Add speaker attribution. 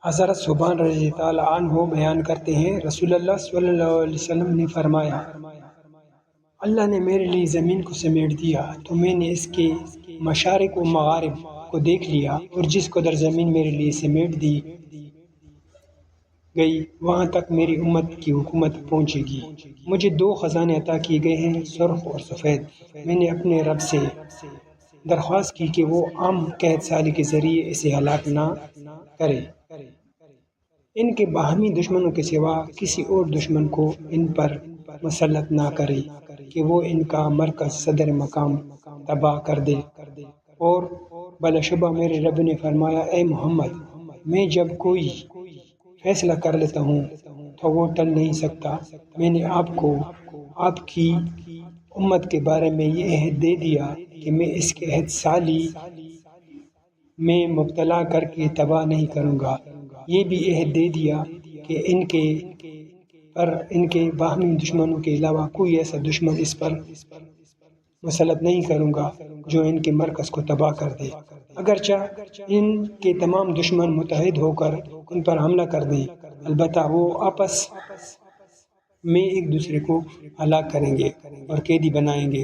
Speaker 1: حضرت صبحان رضی اللہ عنہ بیان کرتے ہیں، رسول اللہ صلی اللہ علیہ وسلم نے فرمایا، اللہ نے میرے لیے زمین کو سمیٹ دیا تو میں نے اس کے مشارق و مغارب کو دیکھ لیا، اور جس قدر زمین میرے لیے سمیٹ دی گئی وہاں تک میری امت کی حکومت پہنچے گی۔ مجھے 2 خزانے عطا کیے گئے ہیں، سرخ اور سفید۔ میں نے اپنے رب سے درخواست کی کہ وہ عام قحط سالی کے ذریعے اسے ہلاک نہ کرے، ان کے باہمی دشمنوں کے سوا کسی اور دشمن کو ان پر مسلط نہ کرے کہ وہ ان کا مرکز صدر مقام تباہ کر دے۔ اور بلا شبہ میرے رب نے فرمایا، اے محمد، میں جب کوئی فیصلہ کر لیتا ہوں تو وہ ٹل نہیں سکتا۔ میں نے آپ کو آپ کی امت کے بارے میں یہ عہد دے دیا کہ میں اس کے قحط سالی میں مبتلا کر کے تباہ نہیں کروں گا۔ یہ بھی عہد دے دیا کہ ان کے باہمی دشمنوں کے علاوہ کوئی ایسا دشمن اس پر مسلط نہیں کروں گا جو ان کے مرکز کو تباہ کر دے، اگرچہ ان کے تمام دشمن متحد ہو کر ان پر حملہ کر دیں، البتہ وہ آپس میں ایک دوسرے کو ہلاک کریں گے اور قیدی بنائیں گے۔